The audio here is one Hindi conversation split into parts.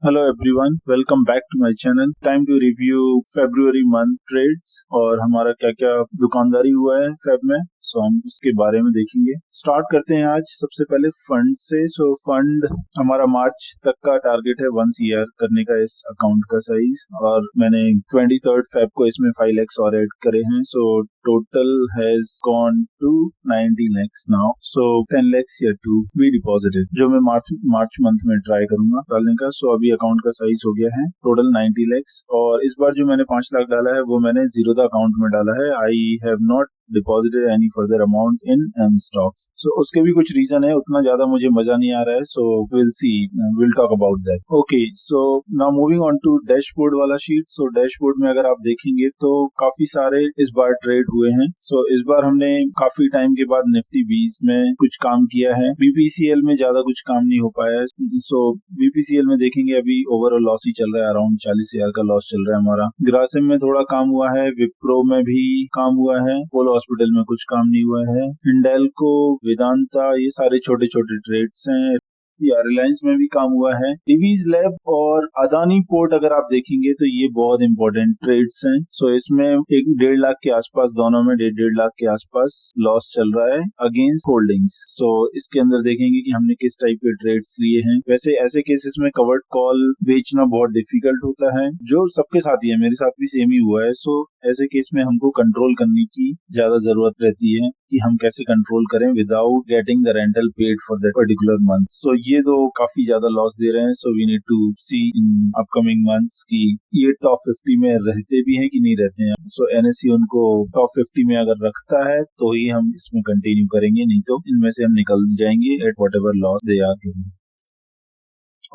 Hello everyone, welcome back to my channel. Time to review February month trades और हमारा क्या क्या दुकानदारी हुआ है फेब में, सो हम उसके बारे में देखेंगे। स्टार्ट करते हैं आज सबसे पहले फंड से। सो फंड हमारा मार्च तक का टारगेट है 1 CR करने का इस अकाउंट का साइज, और मैंने 23 फेब को इसमें 5 lakhs और ऐड करे हैं। So total has gone to 90 lakhs now. सो 10 lakhs या 2 बी डिपॉजिटेड, जो मैं मार्च मंथ में ट्राई करूंगा डालने का। सो अभी अकाउंट का साइज हो गया है टोटल 90 lakhs, और इस बार जो मैंने 5 लाख डाला है वो मैंने जीरो द अकाउंट में डाला है। I have not deposited any further amount in M stocks. So उसके भी कुछ रीजन है, उतना ज्यादा मुझे मजा नहीं आ रहा है। So will see, will talk about that. Okay, so now moving on to dashboard वाला शीट। सो डैशबोर्ड में अगर आप देखेंगे तो काफी सारे इस बार ट्रेड हुए हैं। सो इस बार हमने काफी टाइम के बाद निफ्टी 20 में कुछ काम किया है। बीपीसीएल में ज्यादा कुछ काम नहीं हो पाया है। सो बीपीसीएल में देखेंगे अभी ओवरऑल लॉस ही चल रहा है, अराउंड 40,000 का लॉस चल रहा है हमारा। ग्रासिम में थोड़ा काम हुआ है, विप्रो में भी काम हुआ है, पोलो हॉस्पिटल में कुछ काम नहीं हुआ है, हिंडेल्को, वेदांता, ये सारे छोटे छोटे ट्रेड्स हैं। या रिलायंस में भी काम हुआ है। डिवीज लैब और अदानी पोर्ट अगर आप देखेंगे तो ये बहुत इंपॉर्टेंट ट्रेड्स हैं। सो इसमें 1.5 लाख के आसपास, दोनों में 1.5 लाख के आसपास लॉस चल रहा है अगेंस्ट होल्डिंग्स। सो इसके अंदर देखेंगे कि हमने किस टाइप के ट्रेड्स लिए हैं। वैसे ऐसे केसेस में कवर्ड कॉल बेचना बहुत डिफिकल्ट होता है, जो सबके साथ ही है, मेरे साथ भी सेम ही हुआ है। सो ऐसे केस में हमको कंट्रोल करने की ज्यादा जरूरत रहती है कि हम कैसे कंट्रोल करें without getting the rental paid for that particular month. So ये दो काफी ज्यादा लॉस दे रहे हैं। So we need to see in upcoming months कि ये टॉप 50 में रहते भी हैं कि नहीं रहते हैं। सो एनएससी उनको टॉप 50 में अगर रखता है तो ही हम इसमें कंटिन्यू करेंगे, नहीं तो इनमें से हम निकल जाएंगे at whatever loss they are giving.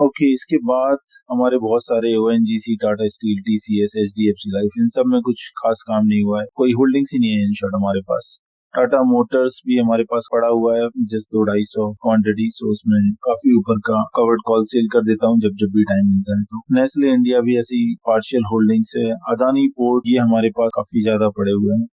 Okay, इसके बाद हमारे बहुत सारे ओएनजीसी, टाटा स्टील, टीसीएस, एचडीएफसी लाइफ, इन सब में कुछ खास काम नहीं हुआ है, कोई होल्डिंग्स ही नहीं है इन शॉर्ट हमारे पास। टाटा मोटर्स भी हमारे पास पड़ा हुआ है, जिस 200-250 क्वांटिटी। सो उसमें काफी ऊपर का कवर्ड कॉल सेल कर देता हूँ जब जब भी टाइम मिलता है। तो नेस्ले इंडिया भी ऐसी पार्शियल होल्डिंग्स है। अदानी पोर्ट, ये हमारे पास काफी ज्यादा पड़े हुए हैं।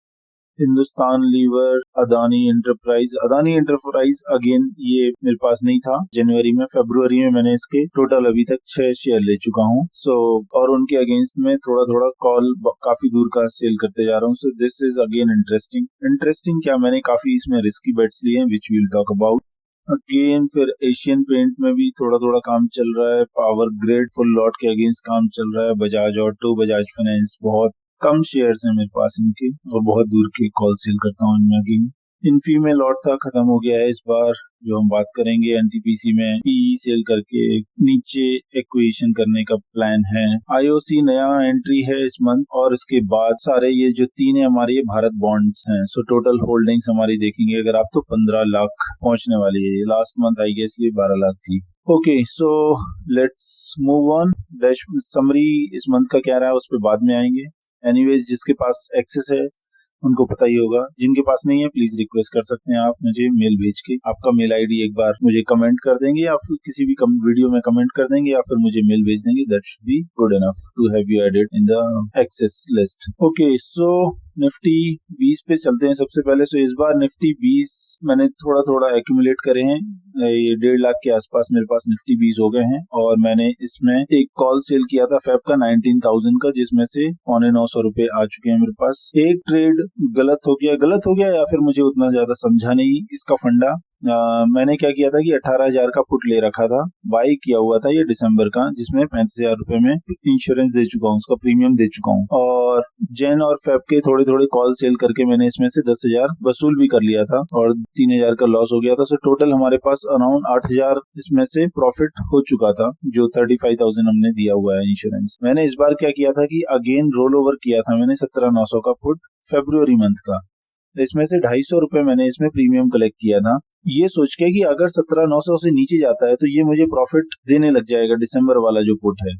हिंदुस्तान लीवर, अदानी एंटरप्राइज अगेन ये मेरे पास नहीं था जनवरी में। फरवरी में मैंने इसके टोटल अभी तक 6 शेयर ले चुका हूँ। सो और उनके अगेंस्ट में थोड़ा थोड़ा कॉल काफी दूर का सेल करते जा रहा हूँ। So this is again interesting क्या, मैंने काफी इसमें रिस्की बेट्स लिए हैं विच वील टॉक अबाउट अगेन। फिर एशियन पेंट में भी थोड़ा थोड़ा काम चल रहा है। पावर ग्रिड फुल लॉट के अगेंस्ट काम चल रहा है। बजाज ऑटो, बजाज फाइनेंस, बहुत कम शेयर्स हैं मेरे पास इनके, और बहुत दूर के कॉल सेल करता हूँ इनमें। अगेन इन्फी में लॉट था, खत्म हो गया है इस बार। जो हम बात करेंगे एनटीपीसी में पीई सेल करके नीचे एक्विजिशन करने का प्लान है। आईओसी नया एंट्री है इस मंथ, और इसके बाद सारे ये जो 3 है हमारे, ये भारत बॉन्ड्स हैं। सो टोटल होल्डिंग्स हमारी देखेंगे अगर आप तो 15 लाख पहुंचने वाली है। लास्ट मंथ आई गेस ये 12 लाख थी। Okay, so let's move on. Dash summary इस मंथ का क्या रहा है उस पर बाद में आएंगे। एनीवेज, जिसके पास एक्सेस है उनको पता ही होगा, जिनके पास नहीं है प्लीज रिक्वेस्ट कर सकते हैं आप मुझे मेल भेज के। आपका मेल आईडी एक बार मुझे कमेंट कर देंगे, या फिर किसी भी वीडियो में कमेंट कर देंगे, या फिर मुझे मेल भेज देंगे। That should be good enough to have you added in the access list. Okay, so Nifty 20 पे चलते हैं सबसे पहले। सो इस बार निफ्टी 20 मैंने थोड़ा थोड़ा एक्यूमुलेट करे हैं। ये 1.5 लाख के आसपास मेरे पास निफ्टी 20 हो गए हैं, और मैंने इसमें एक कॉल सेल किया था फेब का 19,000 का, जिसमें से 950 रुपए आ चुके हैं मेरे पास। एक ट्रेड गलत हो गया या फिर मुझे उतना ज्यादा समझा नहीं इसका फंडा। मैंने क्या किया था कि 18,000 का पुट ले रखा था, बाई किया हुआ था ये दिसंबर का, जिसमें 35,000 रुपए में इंश्योरेंस दे चुका हूँ, उसका प्रीमियम दे चुका हूँ। और जैन और फेब के थोड़े थोड़े कॉल सेल करके मैंने इसमें से 10,000 वसूल भी कर लिया था, और 3,000 का लॉस हो गया था। सो टोटल हमारे पास अराउंड 8,000 इसमें से प्रॉफिट हो चुका था, जो 35,000 हमने दिया हुआ है इंश्योरेंस। मैंने इस बार क्या किया था कि अगेन रोल ओवर किया था मैंने 17,900 का पुट फरवरी मंथ का। इसमें से 250 रुपए मैंने इसमें प्रीमियम कलेक्ट किया था, ये सोच के कि अगर 17,900 से नीचे जाता है तो ये मुझे प्रॉफिट देने लग जाएगा दिसंबर वाला जो पुट है,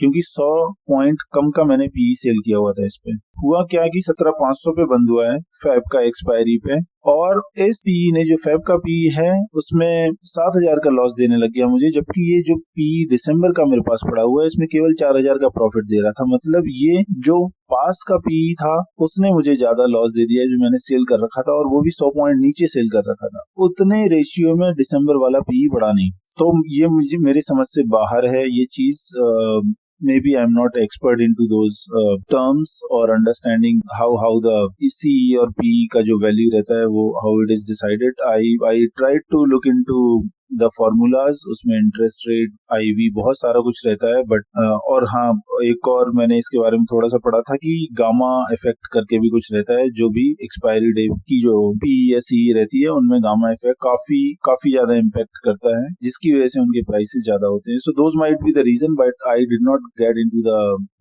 क्योंकि 100 पॉइंट कम का मैंने पीई सेल किया हुआ था इस पे। हुआ क्या कि 17,500 पे बंद हुआ है फैब का एक्सपायरी पे, और इस पीई ने, जो फैब का पीई है, उसमें 7,000 का लॉस देने लग गया मुझे, जबकि ये जो पीई दिसंबर का मेरे पास पड़ा हुआ है इसमें केवल 4,000 का प्रॉफिट दे रहा था। मतलब ये जो पास का पीई था उसने मुझे ज्यादा लॉस दे दिया, जो मैंने सेल कर रखा था, और वो भी 100 पॉइंट नीचे सेल कर रखा था। उतने रेशियो में दिसंबर वाला पीई बढ़ा नहीं। तो ये मुझे मेरी समझ से बाहर है ये चीज। Maybe I'm not expert into those terms or understanding how the CE और PE का जो वैल्यू रहता है वो how it is decided. I tried to look into the formulas, उसमें इंटरेस्ट रेट IV बहुत सारा कुछ रहता है, बट और हाँ, एक और मैंने इसके बारे में थोड़ा सा पढ़ा था कि गामा इफेक्ट करके भी कुछ रहता है, जो भी एक्सपायरी डेट की जो PE या CE रहती है उनमें गामा इफेक्ट काफी ज्यादा इम्पैक्ट करता है, जिसकी वजह से उनके प्राइसेस ज्यादा होते हैं। So those might be the reason, but I did not get into the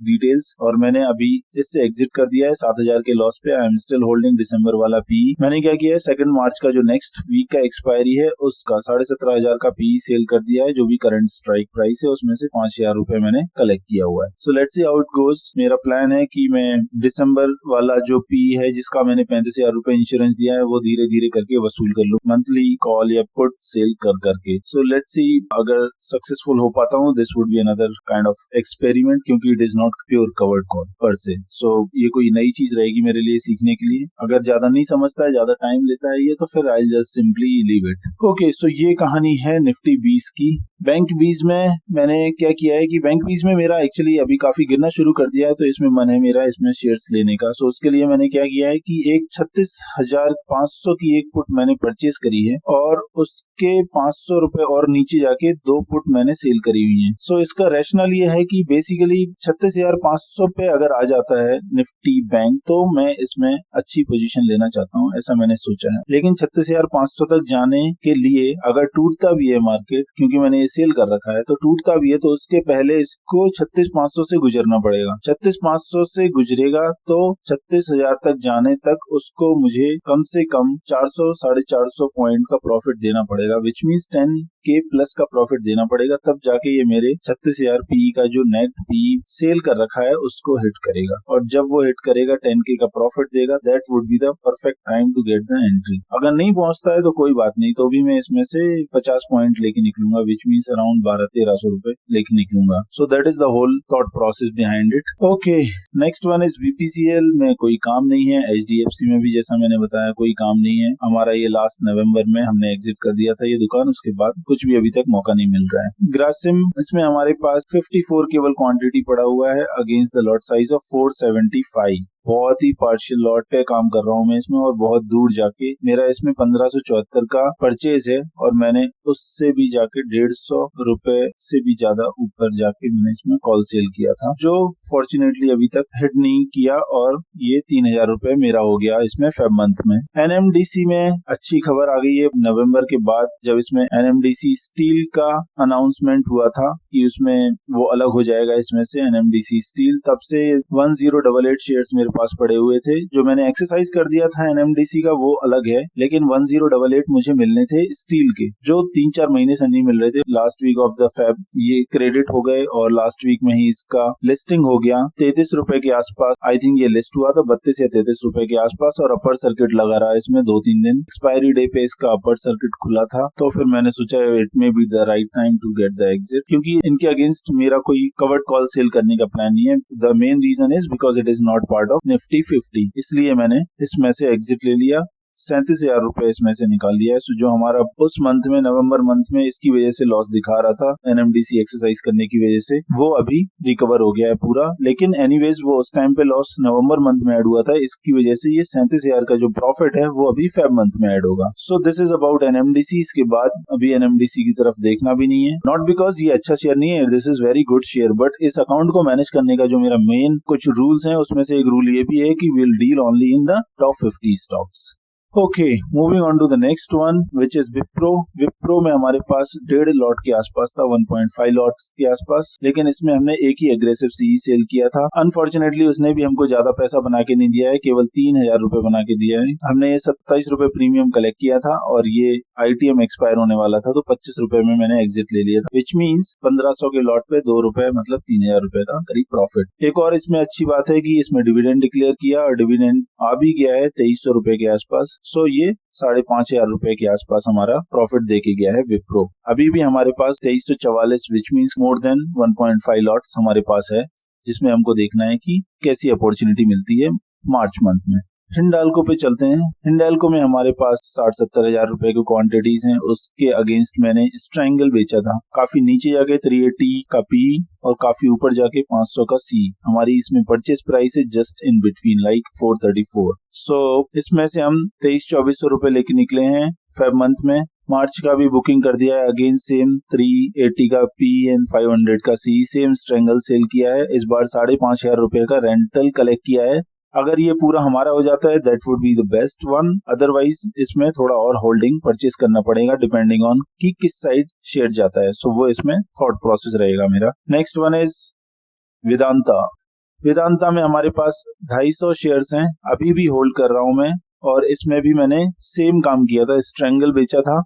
details, और मैंने अभी इससे एग्जिट कर दिया है 7,000 के लॉस पे। आई एम स्टिल होल्डिंग दिसंबर वाला PE। मैंने क्या किया है, 2 मार्च का जो नेक्स्ट वीक का एक्सपायरी है उसका 17,500 का PE सेल कर दिया है, जो भी करंट स्ट्राइक प्राइस है उसमें से 5,000 रुपए मैंने कलेक्ट किया हुआ है। So let's see how it goes. मेरा प्लान है कि मैं दिसंबर वाला जो PE है जिसका मैंने 35,000 रुपए इंश्योरेंस दिया है वो धीरे धीरे करके वसूल कर लूं, मंथली कॉल या पुट सेल कर करके। सो लेट्स सी, अगर सक्सेसफुल हो पाता हूँ this would be another kind of experiment, क्योंकि it is not pure covered call per se. सो ये कोई नई चीज रहेगी मेरे लिए सीखने के लिए। अगर ज्यादा नहीं समझता है, ज्यादा टाइम लेता है ये, तो फिर I just simply leave it. Okay, so ये कहानी है निफ्टी 20 की। बैंक 20 में मैंने क्या किया है कि बैंक 20 में मेरा एक्चुअली अभी काफी गिरना शुरू कर दिया है, तो इसमें मन है मेरा इसमें शेयर्स लेने का। सो उसके लिए मैंने क्या किया है कि एक 36,500 की एक पुट मैंने परचेज करी है, और उसके 500 रुपए और नीचे जाके 2 पुट मैंने सेल करी हुई है। सो इसका रैशनल ये है कि बेसिकली 36,500 पे अगर आ जाता है निफ्टी बैंक, तो मैं इसमें अच्छी पोजीशन लेना चाहता हूँ, ऐसा मैंने सोचा है। लेकिन 36,500 तक जाने के लिए अगर टूटता भी है मार्केट, क्योंकि मैंने सेल कर रखा है, तो टूटता भी है तो उसके पहले इसको 36,500 से गुजरना पड़ेगा। 36,500 से गुजरेगा तो 36,000 तक जाने तक उसको मुझे कम से कम 400-450 पॉइंट का प्रॉफिट देना पड़ेगा, विच मीन्स 10K प्लस का प्रॉफिट देना पड़ेगा, तब जाके ये मेरे 36,000 PE का जो नेट PE सेल कर रखा है उसको हिट करेगा। और जब वो हिट करेगा 10K का प्रॉफिट देगा, that would be the perfect time to get the entry. अगर नहीं पहुंचता है तो कोई बात नहीं, तो भी मैं इसमें से 50 पॉइंट लेके निकलूंगा, विच मीन्स अराउंड 1200-1300 रुपए लेके निकलूंगा। So that is the whole thought process behind it. Okay, next one is BPCL में कोई काम नहीं है, HDFC में भी जैसा मैंने बताया कोई काम नहीं है हमारा। ये लास्ट नवंबर में हमने एग्जिट कर दिया था ये दुकान, उसके बाद कुछ भी अभी तक मौका नहीं मिल रहा है। ग्रासिम, इसमें हमारे पास 54 केवल क्वांटिटी पड़ा हुआ है against the lot size of 475। बहुत ही पार्शियल लॉट पे काम कर रहा हूँ मैं इसमें, और बहुत दूर जाके मेरा इसमें 1574 का परचेज है, और मैंने उससे भी जाके 150 रुपए से भी ज्यादा ऊपर जाके मैंने इसमें कॉल सेल किया था, जो फॉर्चुनेटली अभी तक हिट नहीं किया, और ये 3,000 रुपए मेरा हो गया इसमें फेब मंथ में। NMDC में अच्छी खबर आ गई है नवंबर के बाद, जब इसमें NMDC स्टील का अनाउंसमेंट हुआ था कि उसमें वो अलग हो जाएगा इसमें से NMDC स्टील, तब से 1088 शेयर्स मेरे पास पड़े हुए थे। जो मैंने एक्सरसाइज कर दिया था NMDC का वो अलग है, लेकिन 1088 मुझे मिलने थे स्टील के, जो 3-4 महीने से नहीं मिल रहे थे। Last week of the Feb ये क्रेडिट हो गए, और लास्ट वीक में ही इसका लिस्टिंग हो गया 33 रुपए के आसपास। आई थिंक ये लिस्ट हुआ था 32 या 33 रुपए के आसपास, और अपर सर्किट लगा रहा इसमें 2-3 दिन। एक्सपायरी डे पे इसका अपर सर्किट खुला था, तो फिर मैंने सोचा it may be the right time to get the exit, क्योंकि इनके अगेंस्ट मेरा कोई कवर्ड कॉल सेल करने का प्लान नहीं है। The main reason is because it is not part of Nifty 50, इसलिए मैंने इसमें से एग्जिट ले लिया। 37,000 रुपए इसमें से निकाल लिया है। सो जो हमारा उस मंथ में, नवंबर मंथ में इसकी वजह से लॉस दिखा रहा था NMDC एक्सरसाइज करने की वजह से, वो अभी रिकवर हो गया है पूरा। लेकिन एनीवेज वो उस टाइम पे लॉस नवंबर मंथ में ऐड हुआ था, इसकी वजह से ये 37,000 का जो प्रॉफिट है वो अभी फेब मंथ में ऐड होगा। So this is about NMDC। इसके बाद अभी NMDC की तरफ देखना भी नहीं है, नॉट बिकॉज ये अच्छा शेयर नहीं है, this is very good share, but इस अकाउंट को मैनेज करने का जो मेरा मेन कुछ रूल्स है, उसमें से एक रूल ये भी है कि will deal only in the top 50 stocks. Okay, moving on to the next one, which is Wipro। Wipro में हमारे पास 1.5 लॉट के आसपास था, 1.5 लॉट के आसपास, लेकिन इसमें हमने एक ही एग्रेसिव CE सेल किया था। अनफॉर्चुनेटली उसने भी हमको ज्यादा पैसा बना के नहीं दिया है, केवल 3,000 रुपए बना के दिया है। हमने ये 27 रुपए प्रीमियम कलेक्ट किया था, और ये ITM एक्सपायर होने वाला था, तो 25 रुपए में मैंने एग्जिट ले लिया था, विच मीन्स 1500 के लॉट पे 2 रुपए मतलब 3,000 रुपए का करीब प्रॉफिट। एक और इसमें अच्छी बात है कि इसमें डिविडेंड डिक्लेयर किया, और डिविडेंड आ भी गया है 2300 रुपए के आसपास। सो ये 5,500 रुपए के आसपास हमारा प्रॉफिट देके गया है विप्रो। अभी भी हमारे पास 2344 which means more than 1.5 lots हमारे पास है, जिसमें हमको देखना है कि कैसी अपॉर्चुनिटी मिलती है मार्च मंथ में। हिंडाल्को पे चलते हैं। हिंडाल्को में हमारे पास 60-70 हजार रुपए की क्वांटिटीज हैं, उसके अगेंस्ट मैंने स्ट्रैंगल बेचा था। काफी नीचे जाके 380 का पी और काफी ऊपर जाके 500 का सी। हमारी इसमें परचेज प्राइस है जस्ट इन बिटवीन लाइक 434। सो इसमें से हम 2300-2400 रुपए लेके निकले हैं फेब मंथ में। मार्च का भी बुकिंग कर दिया है, अगेन सेम 380 का पी एंड 500 का सी, सेम स्ट्रैंगल सेल किया है। इस बार 5,500 रुपए का रेंटल कलेक्ट किया है। अगर ये पूरा हमारा हो जाता है that would be the best one, otherwise इसमें थोड़ा और होल्डिंग परचेज करना पड़ेगा डिपेंडिंग ऑन कि किस साइड शेयर जाता है। सो वो इसमें थॉट प्रोसेस रहेगा मेरा। Next one is Vedanta. Vedanta में हमारे पास 250 शेयर्स हैं, अभी भी होल्ड कर रहा हूं मैं, और इसमें भी मैंने सेम काम किया था, स्ट्रैंगल बेचा था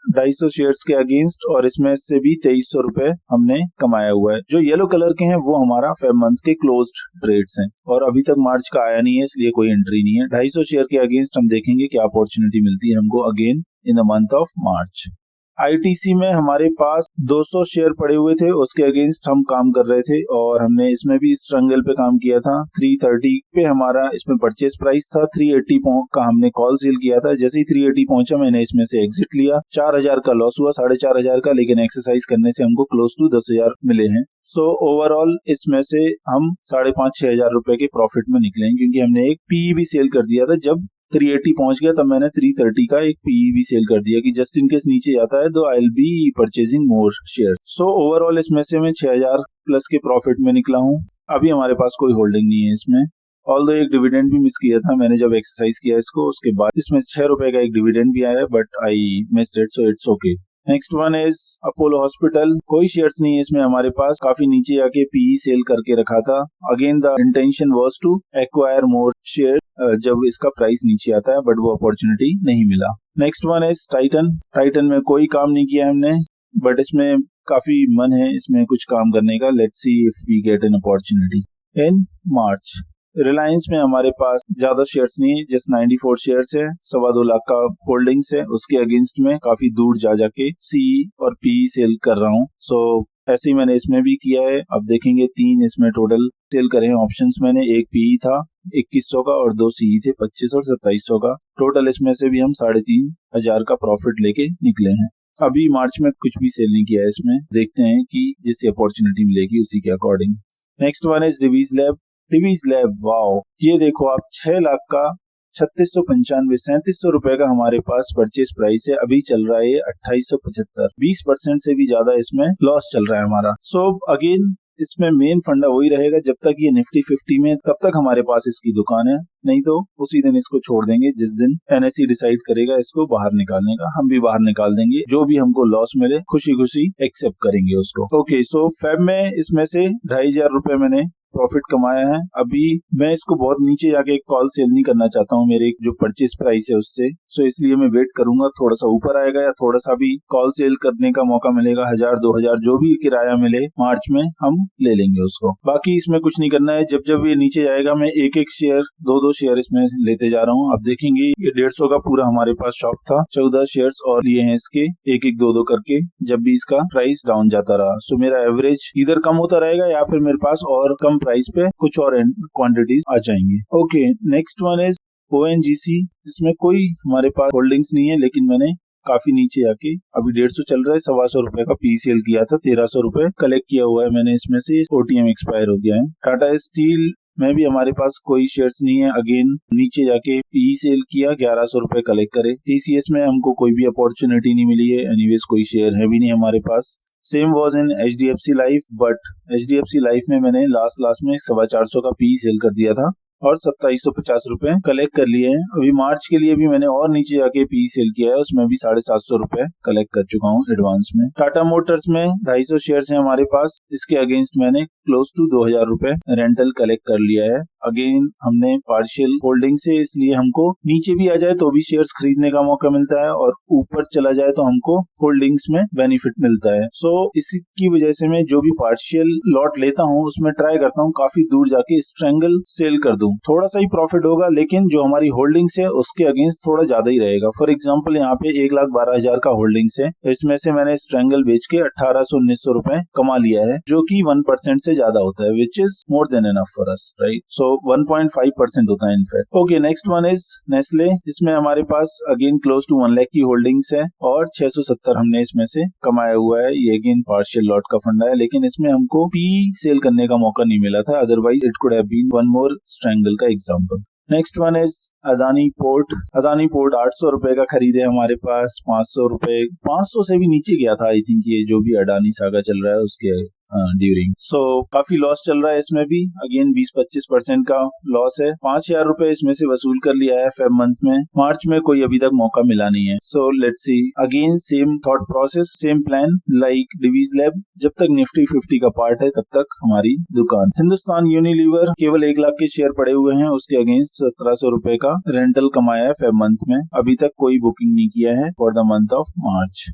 250 शेयर्स के अगेंस्ट, और इसमें से भी 2300 रुपए हमने कमाया हुआ है। जो येलो कलर के हैं वो हमारा फेब मंथ के क्लोज्ड ट्रेड्स हैं, और अभी तक मार्च का आया नहीं है इसलिए कोई एंट्री नहीं है। 250 शेयर के अगेंस्ट हम देखेंगे क्या अपॉर्चुनिटी मिलती है हमको again in the month of March. ITC में हमारे पास 200 शेयर पड़े हुए थे, उसके अगेंस्ट हम काम कर रहे थे, और हमने इसमें भी स्ट्रंगल पे काम किया था। 330 पे हमारा इसमें परचेज प्राइस था, 380 का हमने कॉल सेल किया था। जैसे ही 380 पहुंचा मैंने इसमें से एग्जिट लिया। 4000 का लॉस हुआ, 4500 का, लेकिन एक्सरसाइज करने से हमको क्लोज टू 10,000 मिले हैं। सो ओवरऑल इसमें से हम 5,500-6 हजार रुपए के प्रॉफिट में निकले हैं, क्योंकि हमने एक पीई भी सेल कर दिया था। जब 380 पहुंच गया तब मैंने 330 का एक पीई भी सेल कर दिया कि जस्ट इन केस नीचे जाता है तो I will be purchasing more share. So overall इसमें से मैं 6,000 प्लस के प्रॉफिट में निकला हूं। अभी हमारे पास कोई होल्डिंग नहीं है इसमें, ऑल्दो एक डिविडेंड भी मिस किया था मैंने जब एक्सरसाइज किया इसको, उसके बाद इसमें 6 रुपए का एक डिविडेंड भी आया, but I missed it, so it's okay. Next one is Apollo hospital. कोई शेयर्स नहीं है इसमें हमारे पास, काफी नीचे आके पीई सेल करके रखा था। Again the intention was to acquire more share जब इसका प्राइस नीचे आता है, बट वो अपॉर्चुनिटी नहीं मिला। Next one is Titan. Titan में कोई काम नहीं किया हमने, बट इसमें काफी मन है इसमें कुछ काम करने का। Let's see if we get an opportunity in March. Reliance में हमारे पास ज्यादा शेयर्स नहीं है, जस्ट 94 शेयर्स है, 2.25 लाख का होल्डिंग्स है। उसके अगेंस्ट में काफी दूर जा जाके सी और पी सेल कर रहा हूँ। सो ऐसे ही मैंने इसमें भी किया है। अब देखेंगे 3 इसमें टोटल सेल करे हैं ऑप्शंस मैंने। एक पीई था 2100 का और 2 सीई थे 2500 और 2700 का। टोटल इसमें से भी हम 3,500 का प्रॉफिट लेके निकले हैं। अभी मार्च में कुछ भी सेल नहीं किया है इसमें, देखते हैं कि जिससे अपॉर्चुनिटी मिलेगी उसी के according. Next one is Divi's Lab. Divi's Lab, wow, ये देखो आप 6 लाख का 3695 3700 रुपए का हमारे पास परचेज प्राइस है। अभी चल रहा है 2875, 20% से भी ज्यादा इसमें लॉस चल रहा है हमारा। सो अगेन इसमें मेन फंडा वही रहेगा, जब तक ये निफ्टी 50 में तब तक हमारे पास इसकी दुकान है, नहीं तो उसी दिन इसको छोड़ देंगे जिस दिन एनएसई डिसाइड करेगा इसको बाहर निकालने का। हम भी बाहर निकाल देंगे, जो भी हमको लॉस मिले खुशी खुशी एक्सेप्ट करेंगे उसको। ओके, सो फेब में इसमें से 2,500 रुपए मैंने प्रॉफिट कमाया है। अभी मैं इसको बहुत नीचे जाके कॉल सेल नहीं करना चाहता हूँ मेरे जो परचेज प्राइस है उससे, सो इसलिए मैं वेट करूंगा, थोड़ा सा ऊपर आएगा या थोड़ा सा भी कॉल सेल करने का मौका मिलेगा, 1000-2000 जो भी किराया मिले मार्च में हम ले लेंगे उसको। बाकी इसमें कुछ नहीं करना है, जब जब ये नीचे जाएगा मैं एक शेयर 2 शेयर इसमें लेते जा रहा हूँ। अब देखेंगे ये 150 का पूरा हमारे पास शॉप था, 14 शेयर्स और लिए हैं इसके, एक 2 करके, जब भी इसका प्राइस डाउन जाता रहा। सो मेरा एवरेज इधर कम होता रहेगा या फिर मेरे पास और कम प्राइस पे कुछ और क्वांटिटीज आ जाएंगे। Okay, next one is ONGC. इसमें कोई हमारे पास होल्डिंग्स नहीं है, लेकिन मैंने काफी नीचे आके अभी 150 चल रहा है, 125 रुपए का पी सेल किया था, 1300 रुपए कलेक्ट किया हुआ है मैंने इसमें से, ओटीएम एक्सपायर हो गया है। टाटा स्टील में भी हमारे पास कोई शेयर्स नहीं है, अगेन नीचे जाके पी सेल किया, 1100 रुपए कलेक्ट करे। टीसीएस में हमको कोई भी अपॉर्चुनिटी नहीं मिली है, एनीवेज कोई शेयर है भी नहीं हमारे पास। Same was in HDFC Life, but HDFC Life में मैंने लास्ट में 450 का पी सेल कर दिया था और 2750 रुपए कलेक्ट कर लिए हैं। अभी मार्च के लिए भी मैंने और नीचे जाके पी सेल किया है, उसमें भी 750 रुपए कलेक्ट कर चुका हूँ एडवांस में। टाटा मोटर्स में 250 शेयर्स हैं हमारे पास, इसके अगेंस्ट मैंने क्लोज टू 2000 रुपए रेंटल कलेक्ट कर लिया है। अगेन हमने पार्शियल होल्डिंग से, इसलिए हमको नीचे भी आ जाए तो भी शेयर्स खरीदने का मौका मिलता है और ऊपर चला जाए तो हमको होल्डिंग्स में बेनिफिट मिलता है। सो इसकी वजह से मैं जो भी पार्शियल लॉट लेता हूँ उसमें ट्राई करता हूँ काफी दूर जाके स्ट्रैंगल सेल कर दूं। थोड़ा सा ही प्रॉफिट होगा, लेकिन जो हमारी होल्डिंग्स है उसके अगेंस्ट थोड़ा ज्यादा ही रहेगा। फॉर एग्जाम्पल यहाँ पे 1,12,000 का होल्डिंग्स है, इसमें से मैंने स्ट्रैंगल बेच के 1800-1900 रुपए कमा लिया है, जो कि 1% से उससे ज्यादा होता है, which is more than enough for us, right? So 1.5% होता है in fact. Okay, next one is Nestle. इसमें हमारे पास अगेन क्लोज टू 1 लाख की होल्डिंग्स है और 670 हमने इसमें से कमाया हुआ है। ये अगेन पार्शियल लॉट का फंडा है, लेकिन इसमें हमको पी सेल करने का मौका नहीं मिला था, otherwise it could have been one more strangle का example. Next one is Adani Port. Adani Port 800 रुपए का खरीदे हमारे पास, 500 रुपए, 500 से भी नीचे गया था आई थिंक, ये जो भी अडानी सागा चल रहा है उसके ड्यूरिंग। सो काफी लॉस चल रहा है इसमें भी, अगेन 20-25% का लॉस है। 5000 रुपए इसमें से वसूल कर लिया है फेब मंथ में, मार्च में कोई अभी तक मौका मिला नहीं है। So let's see, again same thought process, same plan like Divi's Lab, जब तक निफ्टी 50 का पार्ट है तब तक हमारी दुकान। हिंदुस्तान यूनिलीवर केवल 1 लाख के शेयर पड़े हुए हैं, उसके अगेंस्ट 1700 रुपए का रेंटल कमाया है फेब मंथ में, अभी तक कोई बुकिंग नहीं किया है for the month of March.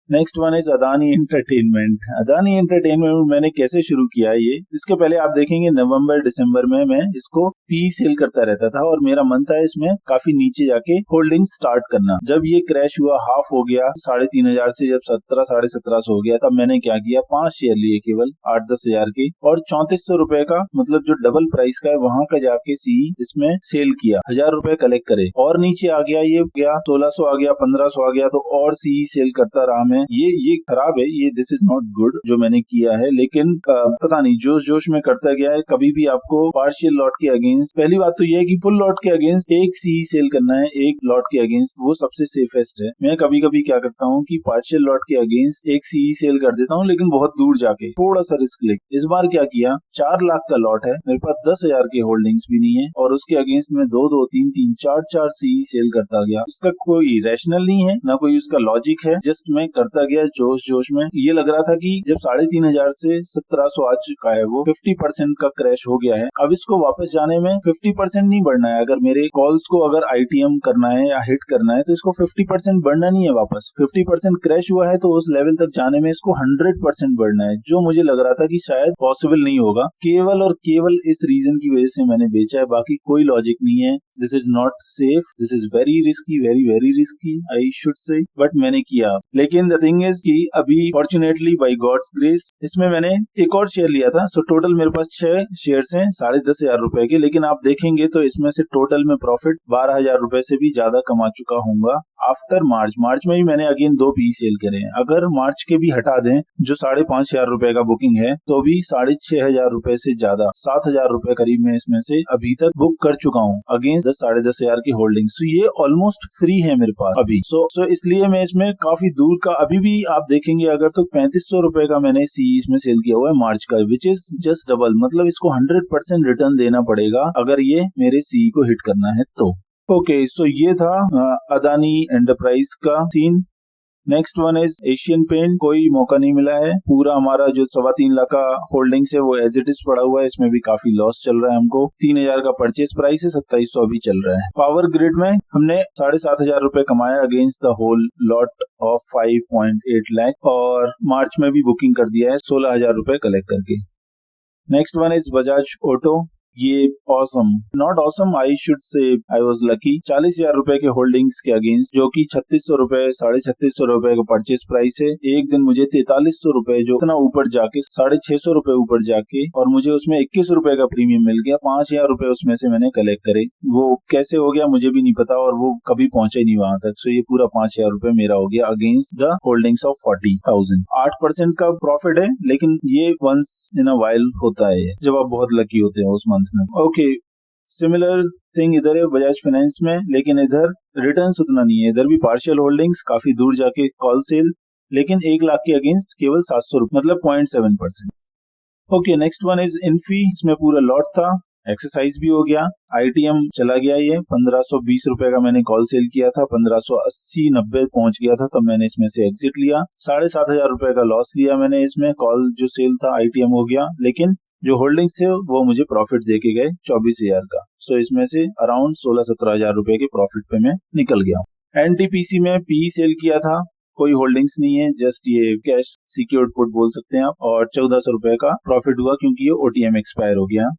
Next one is Adani entertainment. Adani entertainment मैंने कैसे शुरू किया है ये, इसके पहले आप देखेंगे नवंबर दिसंबर में मैं इसको पी सेल करता रहता था और मेरा मन था इसमें काफी नीचे जाके होल्डिंग स्टार्ट करना। जब ये क्रैश हुआ, हाफ हो गया 3500 से, जब 1700-1750 हो गया, तब मैंने क्या किया, 5 शेयर लिए केवल 8-10 हजार के, और 3400 रुपए का, मतलब जो डबल प्राइस का है वहां का जाके सी इसमें सेल किया, 1000 रुपए कलेक्ट करे, और नीचे आ गया, ये गया 1600 आ गया, 1500 आ गया, तो और सी सेल करता रहा मैं। ये खराब है, ये दिस इज नॉट गुड जो मैंने किया है, लेकिन पता नहीं जोश में करता गया है। कभी भी आपको पार्शियल लॉट के अगेंस्ट, पहली बात तो ये है कि फुल लॉट के अगेंस्ट एक सी सेल करना है, एक लॉट के अगेंस्ट, वो सबसे सेफेस्ट है। मैं कभी कभी क्या करता हूँ कि पार्शियल लॉट के अगेंस्ट एक सी सेल कर देता हूँ, लेकिन बहुत दूर जाके, थोड़ा सा रिस्क लेके। इस बार क्या किया, 4 लाख का लॉट है मेरे पास, 10,000 के होल्डिंग्स भी नहीं है, और उसके अगेंस्ट में 2-2, 3-3, 4-4 सी सेल करता गया। उसका कोई रैशनल नहीं है, ना कोई उसका लॉजिक है, जस्ट मैं करता गया जोश में। ये लग रहा था कि जब 3500 से 1700 आ चुका है, वो 50% का क्रैश हो गया है। अब इसको वापस जाने में 50% नहीं बढ़ना है। अगर मेरे कॉल्स को अगर आईटीएम करना है या हिट करना है तो इसको 50% बढ़ना नहीं है वापस। 50% क्रैश हुआ है तो उस लेवल तक जाने में इसको 100% बढ़ना है, जो मुझे लग रहा था कि शायद पॉसिबल नहीं होगा। केवल और केवल इस रीजन की वजह से मैंने बेचा है, बाकी कोई लॉजिक नहीं है। This is not safe, this is very risky, very risky I should से, बट मैंने किया। लेकिन द थिंग इज कि अभी फॉर्चुनेटली बाय गॉड्स ग्रेस इसमें मैंने एक और शेयर लिया था, सो टोटल मेरे पास 6 शेयर्स हैं 10,500 रुपए के, लेकिन आप देखेंगे तो इसमें से टोटल में प्रॉफिट 12,000 रुपए से भी ज्यादा कमा चुका हूँ आफ्टर मार्च। मार्च में भी मैंने अगेन 2 पी सेल करे हैं। अगर मार्च के भी हटा दें जो 5,500 रुपए का बुकिंग है, तो भी 6,500 रुपए से ज्यादा, 7,000 रुपए करीब मैं इसमें से अभी तक बुक कर चुका हूँ अगेंस्ट 10,500 की होल्डिंग। सो ये ऑलमोस्ट फ्री है मेरे पास अभी। सो इसलिए मैं इसमें काफी दूर का, अभी भी आप देखेंगे अगर, तो 3500 रुपए का मैंने सी इसमें सेल किया हुआ है मार्च का, विच इज जस्ट डबल। मतलब इसको 100% रिटर्न देना पड़ेगा अगर ये मेरे सी को हिट करना है तो। ओके, सो ये था अदानी एंटरप्राइज का scene. Next one is Asian Paint. कोई मौका नहीं मिला है, पूरा हमारा जो 3.25 लाख का होल्डिंग्स है वो एज इट इज पड़ा हुआ है, इसमें भी काफी लॉस चल रहा है हमको। 3,000 का परचेज प्राइस है, 2700 अभी चल रहा है। पावर ग्रिड में हमने 7,500 रुपए कमाया against the whole lot of 5.8 lakh, और मार्च में भी बुकिंग कर दिया है 16,000 रुपए कलेक्ट करके। Next one is Bajaj Auto. ये awesome, not awesome, I should say I was lucky. 40,000 रुपए के होल्डिंग्स के अगेंस्ट, जो कि 3600 रुपए, 3650 रुपए का परचेज प्राइस है। एक दिन मुझे 4300 रुपए, जो इतना ऊपर जाके 650 रुपए ऊपर जाके, और मुझे उसमें 21 रुपए का प्रीमियम मिल गया। 5,000 रुपए उसमें से मैंने कलेक्ट करे। वो कैसे हो गया मुझे भी नहीं पता, और वो कभी पहुंचे नहीं वहां तक। सो ये पूरा 5,000 रुपए मेरा हो गया अगेंस्ट द होल्डिंग्स ऑफ 40,000। 8% का प्रॉफिट है, लेकिन ये वंस इन अ वाइल होता है जब आप बहुत लकी होते हैं उस मंथ में। ओके, सिमिलर थिंग इधर है बजाज फाइनेंस में, लेकिन इधर रिटर्न्स उतना नहीं है। इधर भी पार्शियल होल्डिंग्स, काफी दूर जाके कॉल सेल, लेकिन 1 लाख के अगेंस्ट केवल 700 रुपए, मतलब 0.7%। Okay, next one is Infy. इसमें पूरा लॉट था, एक्सरसाइज भी हो गया, आईटीएम चला गया। ये 1520 रुपए का मैंने कॉल सेल किया था, 1580-90 पहुंच गया था, तब मैंने इसमें से एग्जिट लिया। 7,500 रुपए का लॉस लिया मैंने इसमें। कॉल जो सेल था आईटीएम हो गया, लेकिन जो होल्डिंग्स थे वो मुझे प्रॉफिट देके गए 24,000 का। सो इसमें से अराउंड 16-17 रुपए के प्रॉफिट पे मैं निकल गया। एनटीपीसी में पी सेल किया था, कोई होल्डिंग्स नहीं है, जस्ट ये कैश सिक्योर्ड पुट बोल सकते हैं आप, और 1400 रुपए का प्रॉफिट हुआ क्योंकि ये ओटीएम एक्सपायर हो गया।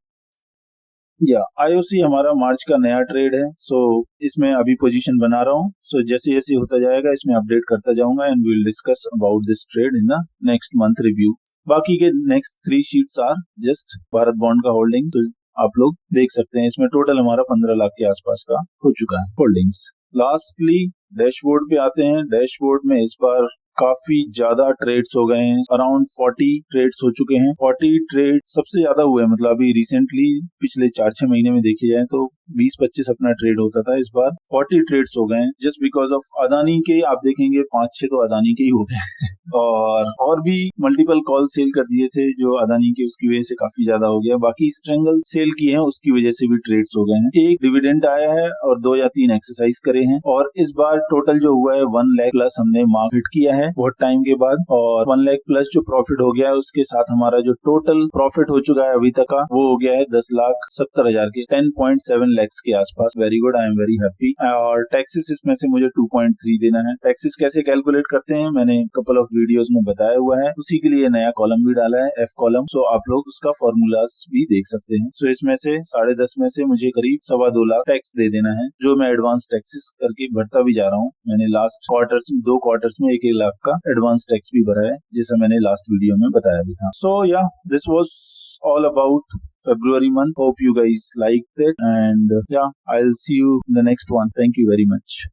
या आईओसी हमारा मार्च का नया ट्रेड है, सो इसमें अभी पोजीशन बना रहा हूँ। सो जैसे जैसे होता जाएगा इसमें अपडेट करता जाऊंगा, and we will discuss about this trade in the next month review. बाकी के next 3 sheets are just Bharat bond का होल्डिंग। तो आप लोग देख सकते हैं इसमें टोटल हमारा 15 लाख के आसपास का हो चुका है होल्डिंग्स। लास्टली डैशबोर्ड पे आते हैं। डैशबोर्ड में इस बार काफी ज्यादा ट्रेड्स हो गए हैं, अराउंड 40 ट्रेड्स हो चुके हैं। 40 ट्रेड सबसे ज्यादा हुए हैं, मतलब अभी रिसेंटली पिछले 4-6 महीने में देखे जाए तो 20-25 अपना ट्रेड होता था, इस बार 40 ट्रेड्स हो गए हैं जस्ट बिकॉज ऑफ अदानी के। आप देखेंगे 5-6 तो अदानी के ही हो गए और भी मल्टीपल कॉल सेल कर दिए थे जो अदानी के, उसकी वजह से काफी ज्यादा हो गया। बाकी स्ट्रेंगल सेल किए हैं उसकी वजह से भी ट्रेड्स हो गए हैं। एक डिविडेंड आया है और 2 या 3 एक्सरसाइज करे हैं, और इस बार टोटल जो हुआ है 1 लाख प्लस हमने मार्केट किया है बहुत टाइम के बाद, और 1 लाख प्लस जो प्रॉफिट हो गया है उसके साथ हमारा जो टोटल प्रॉफिट हो चुका है अभी तक का वो हो गया है 10,70,000 के, 10.7 lakhs के आसपास। Very good, I am very happy. और टैक्सेस इसमें से मुझे 2.3 देना है। टैक्सेस कैसे कैलकुलेट करते हैं मैंने कपल ऑफ वीडियोस में बताया हुआ है, उसी के लिए नया कॉलम भी डाला है, एफ कॉलम। सो आप लोग उसका फॉर्मूलाज भी देख सकते हैं। सो इसमें से 10.5 में से मुझे करीब 2.25 लाख टैक्स दे देना है, जो मैं एडवांस टैक्सेस करके भरता भी जा रहा हूँ। मैंने लास्ट क्वार्टर्स 2 क्वार्टर्स में 1-1 लाख का एडवांस टैक्स भी भरा है, जैसा मैंने लास्ट वीडियो में बताया भी था। सो या this was all about February month. Hope you guys liked it, and yeah, I'll see you in the next one. Thank you very much.